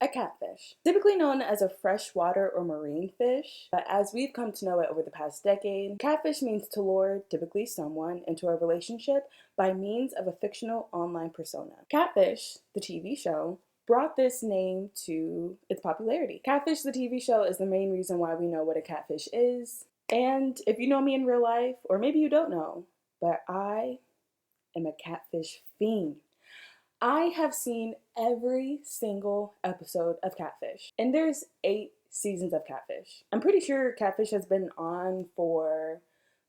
A catfish, typically known as a freshwater or marine fish, but as we've come to know it over the past decade, catfish means to lure, typically someone, into a relationship by means of a fictional online persona. Catfish, the TV show, brought this name to its popularity. Catfish, the TV show, is the main reason why we know what a catfish is. And if you know me in real life, or maybe you don't know, but I am a catfish fiend. I have seen every single episode of Catfish, and there's 8 seasons of Catfish. I'm pretty sure Catfish has been on for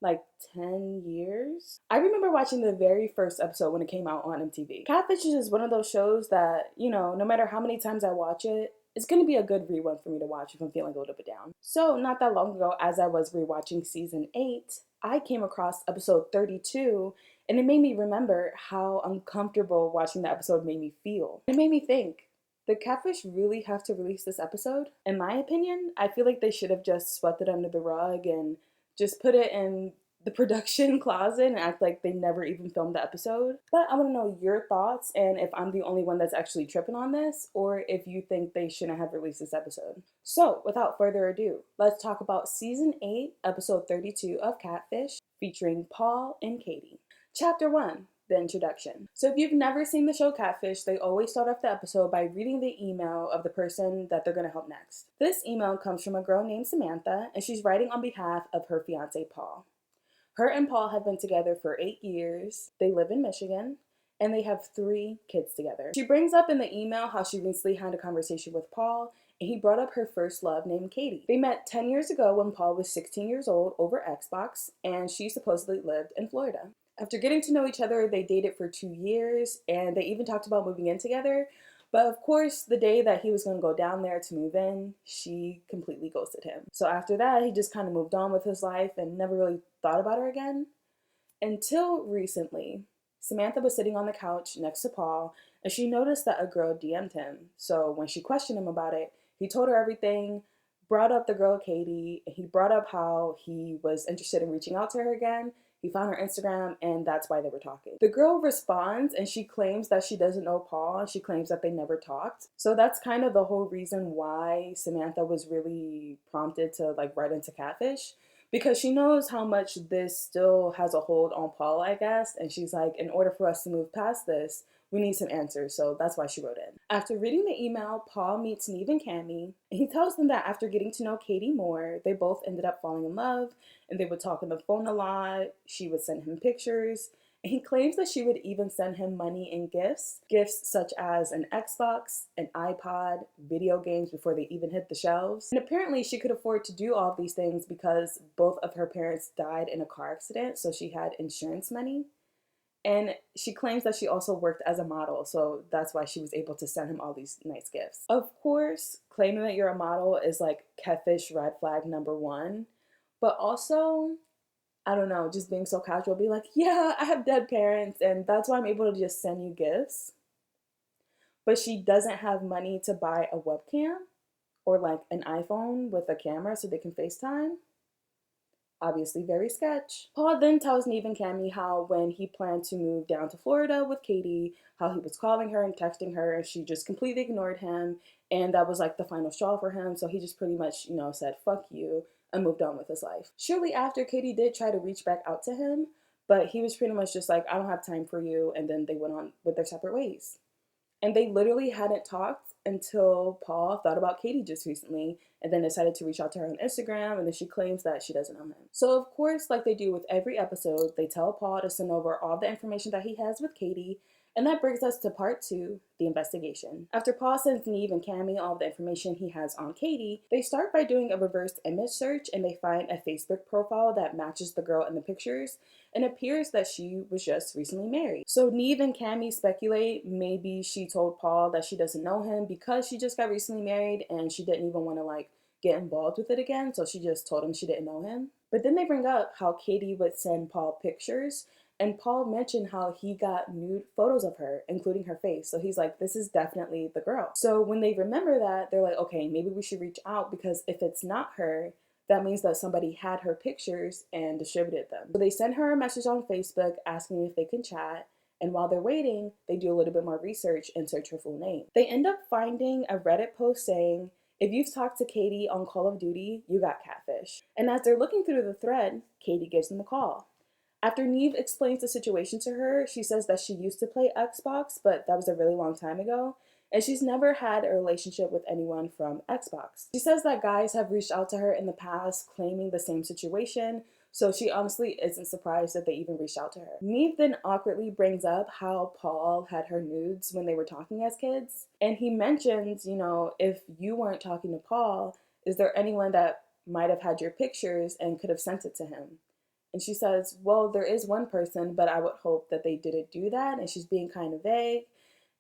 like 10 years. I remember watching the very first episode when it came out on MTV. Catfish is just one of those shows that, no matter how many times I watch it, it's going to be a good rerun for me to watch if I'm feeling a little bit down. So, not that long ago, as I was rewatching season 8, I came across episode 32, and it made me remember how uncomfortable watching the episode made me feel. It made me think, did Catfish really have to release this episode? In my opinion, I feel like they should have just swept it under the rug and just put it in the production closet and act like they never even filmed the episode. But I want to know your thoughts and if I'm the only one that's actually tripping on this, or if you think they shouldn't have released this episode. So without further ado, let's talk about season 8, episode 32 of Catfish, featuring Paul and Katie. Chapter 1, the introduction. So if you've never seen the show Catfish, they always start off the episode by reading the email of the person that they're going to help next. This email comes from a girl named Samantha, and she's writing on behalf of her fiance Paul. Her and Paul have been together for 8 years. They live in Michigan, and they have 3 kids together. She brings up in the email how she recently had a conversation with Paul, and he brought up her first love named Katie. They met 10 years ago when Paul was 16 years old over Xbox, and she supposedly lived in Florida. After getting to know each other, they dated for 2 years, and they even talked about moving in together. But of course, the day that he was going to go down there to move in, she completely ghosted him. So after that, he just kind of moved on with his life and never really thought about her again. Until recently, Samantha was sitting on the couch next to Paul, and she noticed that a girl DM'd him. So when she questioned him about it, he told her everything, brought up the girl Katie, and he brought up how he was interested in reaching out to her again. He found her Instagram, and that's why they were talking. The girl responds, and she claims that she doesn't know Paul, and she claims that they never talked. So that's kind of the whole reason why Samantha was really prompted to write into Catfish, because she knows how much this still has a hold on Paul, I guess, and she's like, in order for us to move past this, we need some answers, so that's why she wrote in. After reading the email, Paul meets Neve and Cammy, and he tells them that after getting to know Katie more, they both ended up falling in love, and they would talk on the phone a lot. She would send him pictures, and he claims that she would even send him money and gifts such as an Xbox, an iPod, video games before they even hit the shelves. And apparently she could afford to do all of these things because both of her parents died in a car accident, so she had insurance money. And she claims that she also worked as a model, so that's why she was able to send him all these nice gifts. Of course, claiming that you're a model is catfish red flag number 1. But also, I don't know, just being so casual, be like, yeah, I have dead parents, and that's why I'm able to just send you gifts. But she doesn't have money to buy a webcam or an iPhone with a camera so they can FaceTime. Obviously very sketch. Paul then tells Neve and Cammy how when he planned to move down to Florida with Katie, how he was calling her and texting her, and she just completely ignored him, and that was the final straw for him, so he just pretty much, said, fuck you, and moved on with his life. Shortly after, Katie did try to reach back out to him, but he was pretty much just like, I don't have time for you, and then they went on with their separate ways. And they literally hadn't talked until Paul thought about Katie just recently and then decided to reach out to her on Instagram, and then she claims that she doesn't know him. So of course, like they do with every episode, they tell Paul to send over all the information that he has with Katie, and that brings us to part 2, the investigation. After Paul sends Neve and Cammy all the information he has on Katie, they start by doing a reverse image search, and they find a Facebook profile that matches the girl in the pictures, and it appears that she was just recently married. So Neve and Cammy speculate maybe she told Paul that she doesn't know him because she just got recently married and she didn't even want to get involved with it again, so she just told him she didn't know him. But then they bring up how Katie would send Paul pictures, and Paul mentioned how he got nude photos of her, including her face. So he's like, this is definitely the girl. So when they remember that, they're like, okay, maybe we should reach out, because if it's not her, that means that somebody had her pictures and distributed them. So they send her a message on Facebook asking if they can chat, And while they're waiting, they do a little bit more research and search her full name. They end up finding a Reddit post saying, if you've talked to Katie on Call of Duty, you got catfish. And as they're looking through the thread, Katie gives them a call. After Neve explains the situation to her, she says that she used to play Xbox, but that was a really long time ago, and she's never had a relationship with anyone from Xbox. She says that guys have reached out to her in the past claiming the same situation, so she honestly isn't surprised that they even reached out to her. Neve then awkwardly brings up how Paul had her nudes when they were talking as kids, and he mentions, if you weren't talking to Paul, is there anyone that might have had your pictures and could have sent it to him? And she says, well, there is one person, but I would hope that they didn't do that. And she's being kind of vague.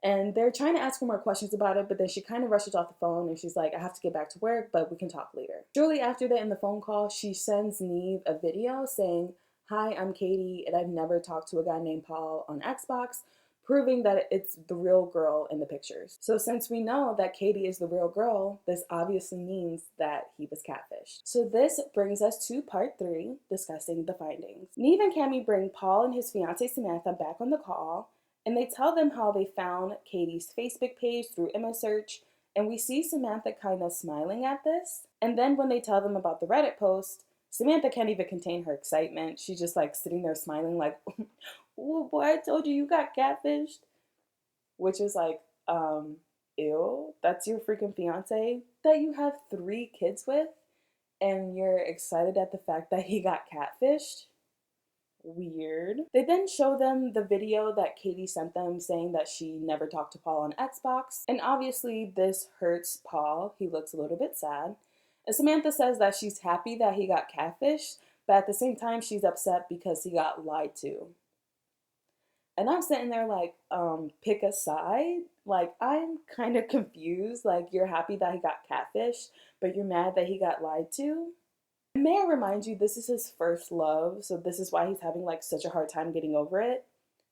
And they're trying to ask her more questions about it, but then she kind of rushes off the phone and she's like, I have to get back to work, but we can talk later. Shortly after that, in the phone call, she sends Neve a video saying, hi, I'm Katie, and I've never talked to a guy named Paul on Xbox, proving that it's the real girl in the pictures. So since we know that Katie is the real girl, this obviously means that he was catfished. So this brings us to part 3, discussing the findings. Neve and Cammy bring Paul and his fiancée Samantha back on the call, and they tell them how they found Katie's Facebook page through image search, and we see Samantha kind of smiling at this. And then when they tell them about the Reddit post, Samantha can't even contain her excitement. She's just like sitting there smiling like, oh boy, I told you got catfished. Which is like, ew, that's your freaking fiance that you have 3 kids with, and you're excited at the fact that he got catfished? Weird. They then show them the video that Katie sent them saying that she never talked to Paul on Xbox, and obviously this hurts Paul. He looks a little bit sad. And Samantha says that she's happy that he got catfished, but at the same time she's upset because he got lied to. And I'm sitting there like, pick a side? Like, I'm kind of confused. Like, you're happy that he got catfished, but you're mad that he got lied to? May I remind you, this is his first love, so this is why he's having like such a hard time getting over it.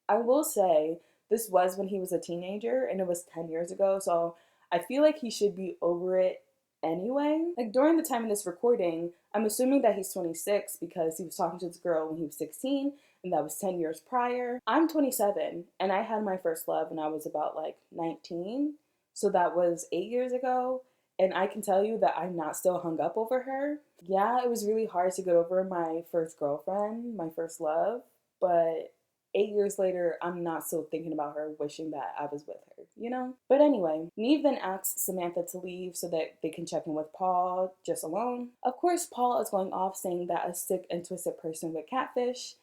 I will say, this was when he was a teenager, and it was 10 years ago, so I feel like he should be over it anyway. Like, during the time of this recording, I'm assuming that he's 26 because he was talking to this girl when he was 16, and that was 10 years prior. I'm 27, and I had my first love when I was about like 19, so that was 8 years ago, and I can tell you that I'm not still hung up over her. Yeah, it was really hard to get over my first girlfriend, my first love, but 8 years later, I'm not still thinking about her, wishing that I was with her? But anyway, Neve then asks Samantha to leave so that they can check in with Paul just alone. Of course, Paul is going off saying that a sick and twisted person would catfish,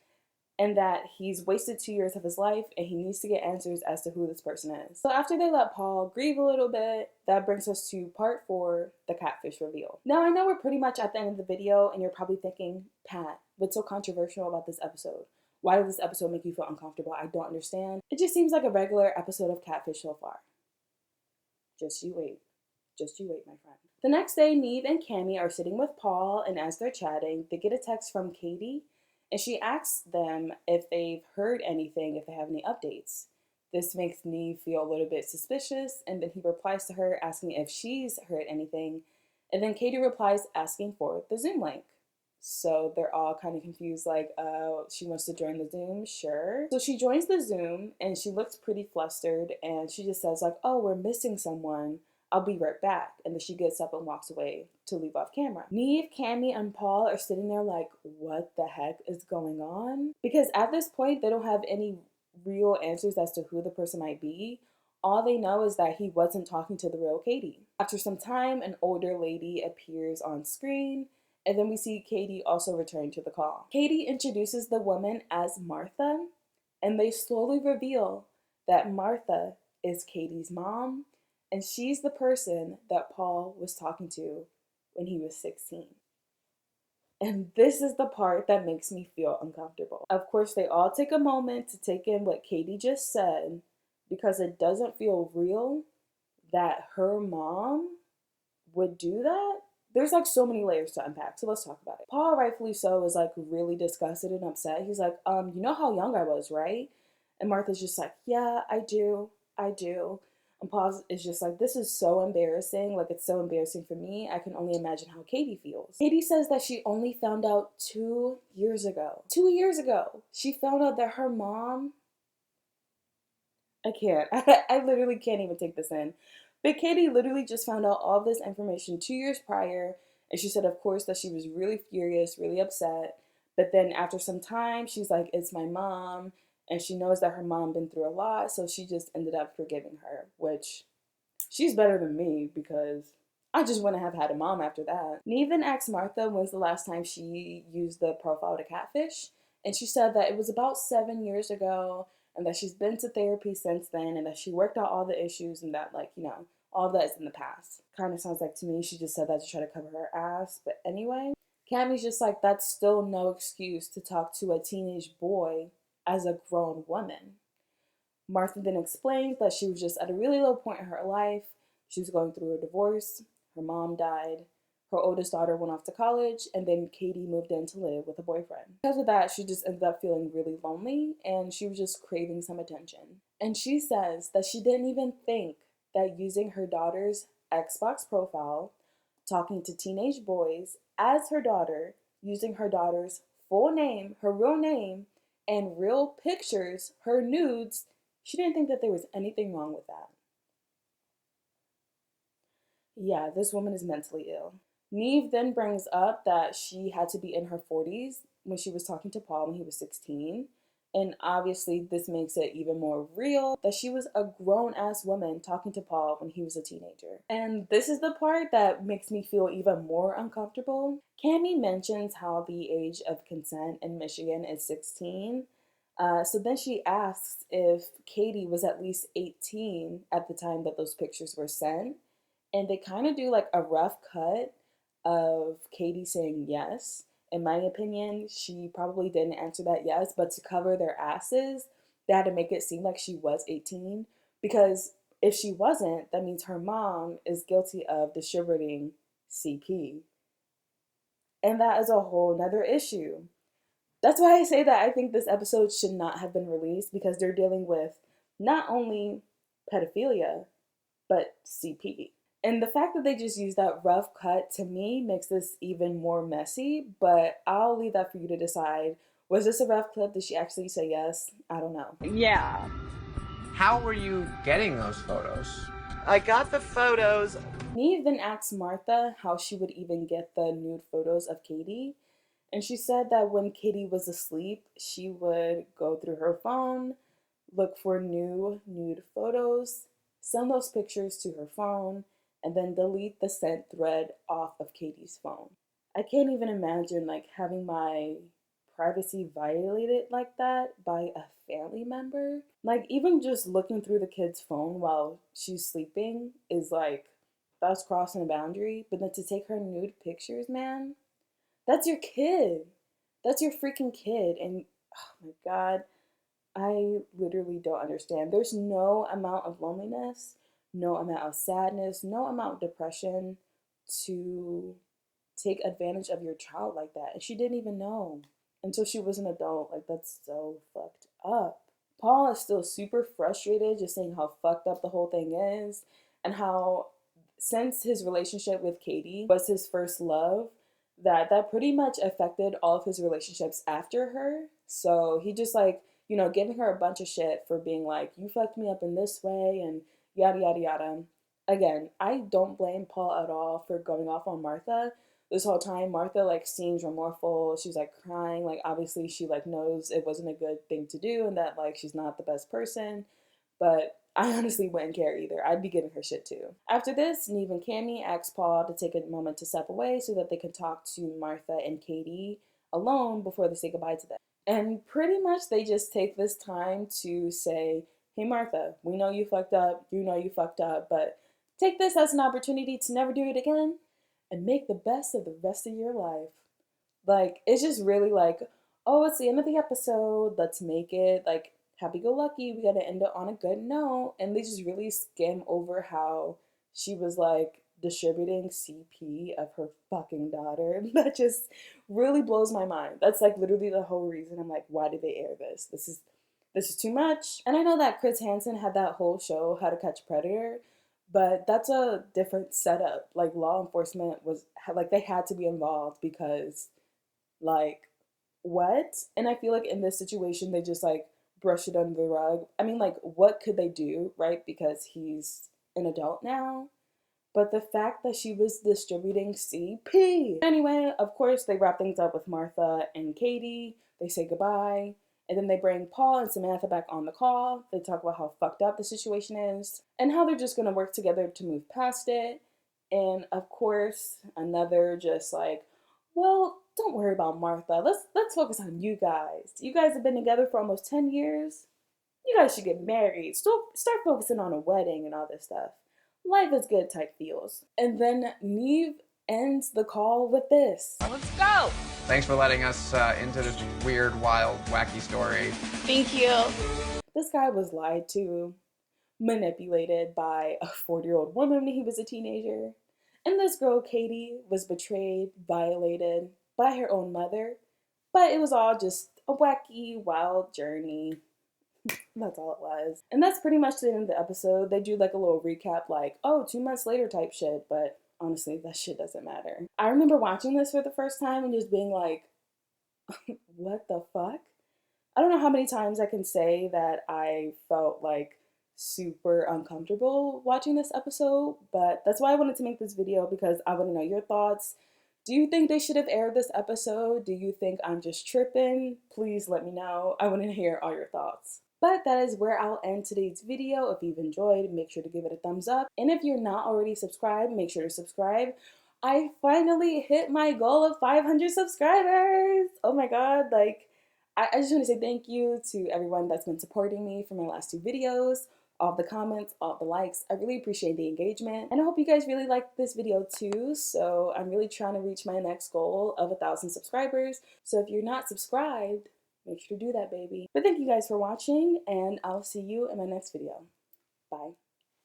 and that he's wasted 2 years of his life and he needs to get answers as to who this person is. So after they let Paul grieve a little bit, that brings us to part 4, the catfish reveal. Now I know we're pretty much at the end of the video and you're probably thinking, Pat, what's so controversial about this episode? Why did this episode make you feel uncomfortable? I don't understand. It just seems like a regular episode of Catfish so far. Just you wait. Just you wait, my friend. The next day, Neve and Cammy are sitting with Paul, and as they're chatting, they get a text from Katie, and she asks them if they've heard anything, if they have any updates. This makes Neve feel a little bit suspicious, and then he replies to her asking if she's heard anything, and then Katie replies asking for the Zoom link. So they're all kind of confused, like, she wants to join the Zoom, sure. So she joins the Zoom, and she looks pretty flustered, and she just says, like, oh, we're missing someone. I'll be right back. And then she gets up and walks away to leave off camera. Neve, Cammy, and Paul are sitting there like, what the heck is going on? Because at this point, they don't have any real answers as to who the person might be. All they know is that he wasn't talking to the real Katie. After some time, an older lady appears on screen, and then we see Katie also return to the call. Katie introduces the woman as Martha, and they slowly reveal that Martha is Katie's mom, and she's the person that Paul was talking to when he was 16. And this is the part that makes me feel uncomfortable. Of course, they all take a moment to take in what Katie just said, because it doesn't feel real that her mom would do that. There's like so many layers to unpack, so let's talk about it. Paul, rightfully so, is like really disgusted and upset. He's like, you know how young I was, right? And Martha's just like, yeah, I do. And Paul is just like, this is so embarrassing. Like, it's so embarrassing for me. I can only imagine how Katie feels. Katie says that she only found out 2 years ago. 2 years ago, she found out that her mom I can't. I literally can't even take this in. But Katie literally just found out all this information 2 years prior, and she said, of course, that she was really furious, really upset. But then after some time, she's like, "It's my mom," and she knows that her mom been through a lot, so she just ended up forgiving her, which she's better than me because I just wouldn't have had a mom after that. Neve then asked Martha when's the last time she used the profile to catfish, and she said that it was about 7 years ago, and that she's been to therapy since then, and that she worked out all the issues, and that, like, all that is in the past. Kind of sounds like to me she just said that to try to cover her ass, but anyway. Cammy's just like, that's still no excuse to talk to a teenage boy as a grown woman. Martha then explains that she was just at a really low point in her life. She was going through a divorce, her mom died, her oldest daughter went off to college, and then Katie moved in to live with a boyfriend. Because of that, she just ended up feeling really lonely and she was just craving some attention. And she says that she didn't even think that using her daughter's Xbox profile, talking to teenage boys as her daughter, using her daughter's full name, her real name, and real pictures, her nudes, she didn't think that there was anything wrong with that. Yeah, this woman is mentally ill. Neve then brings up that she had to be in her 40s when she was talking to Paul when he was 16. And obviously, this makes it even more real that she was a grown ass woman talking to Paul when he was a teenager. And this is the part that makes me feel even more uncomfortable. Cami mentions how the age of consent in Michigan is 16. So then she asks if Katie was at least 18 at the time that those pictures were sent. And they kind of do like a rough cut of Katie saying yes. In my opinion, she probably didn't answer that yes, but to cover their asses, they had to make it seem like she was 18. Because if she wasn't, that means her mom is guilty of distributing CP. And that is a whole nother issue. That's why I say that I think this episode should not have been released because they're dealing with not only pedophilia, but CP. And the fact that they just use that rough cut to me makes this even more messy, but I'll leave that for you to decide. Was this a rough clip? Did she actually say yes? I don't know. Yeah. How were you getting those photos? I got the photos. Neve then asked Martha how she would even get the nude photos of Katie. And she said that when Katie was asleep, she would go through her phone, look for new nude photos, send those pictures to her phone, and then delete the sent thread off of Katie's phone. I can't even imagine like having my privacy violated like that by a family member. Like even just looking through the kid's phone while she's sleeping is like that's crossing a boundary. But then to take her nude pictures, man, that's your kid. That's your freaking kid. And oh my God, I literally don't understand. There's no amount of loneliness, no amount of sadness, no amount of depression to take advantage of your child like that. And she didn't even know until she was an adult. Like, that's so fucked up. Paul is still super frustrated, just saying how fucked up the whole thing is, and how since his relationship with Katie was his first love, that pretty much affected all of his relationships after her. So he just like, giving her a bunch of shit for being like, you fucked me up in this way and yada yada yada. Again, I don't blame Paul at all for going off on Martha. This whole time Martha like seems remorseful. She's like crying. Like obviously she like knows it wasn't a good thing to do and that like she's not the best person. But I honestly wouldn't care either. I'd be giving her shit too. After this, Neve and Cammy ask Paul to take a moment to step away so that they can talk to Martha and Katie alone before they say goodbye to them. And pretty much they just take this time to say, hey Martha, we know you fucked up, you know you fucked up, but take this as an opportunity to never do it again and make the best of the rest of your life. Like, it's just really like, oh, it's the end of the episode, let's make it like happy-go-lucky, we gotta end it on a good note. And they just really skim over how she was like distributing CP of her fucking daughter. That just really blows my mind. That's like literally the whole reason I'm like, why did they air this? This is too much. And I know that Chris Hansen had that whole show, How to Catch a Predator, but that's a different setup. Like law enforcement was like they had to be involved because like what? And I feel like in this situation they just like brush it under the rug. I mean, like, what could they do, right? Because he's an adult now. But the fact that she was distributing CP. Anyway, of course, they wrap things up with Martha and Katie. They say goodbye. And then they bring Paul and Samantha back on the call. They talk about how fucked up the situation is and how they're just going to work together to move past it. And of course, another just like, well, don't worry about Martha. Let's focus on you guys. You guys have been together for almost 10 years. You guys should get married. Start focusing on a wedding and all this stuff. Life is good type feels. And then Neve ends the call with this. Let's go. Thanks for letting us into this weird, wild, wacky story. Thank you. This guy was lied to, manipulated by a 40-year-old woman when he was a teenager. And this girl, Katie, was betrayed, violated by her own mother. But it was all just a wacky, wild journey. That's all it was. And that's pretty much the end of the episode. They do like a little recap, like, oh, 2 months later type shit. But honestly, that shit doesn't matter. I remember watching this for the first time and just being like, what the fuck? I don't know how many times I can say that I felt like super uncomfortable watching this episode, but that's why I wanted to make this video, because I want to know your thoughts. Do you think they should have aired this episode? Do you think I'm just tripping? Please let me know. I want to hear all your thoughts. But that is where I'll end today's video. If you've enjoyed, make sure to give it a thumbs up. And if you're not already subscribed, make sure to subscribe. I finally hit my goal of 500 subscribers. Oh my god, like, I just want to say thank you to everyone that's been supporting me for my last 2 videos, all the comments, all the likes. I really appreciate the engagement. And I hope you guys really liked this video too. So I'm really trying to reach my next goal of 1,000 subscribers. So if you're not subscribed, make sure to do that, baby. But thank you guys for watching, and I'll see you in my next video. Bye.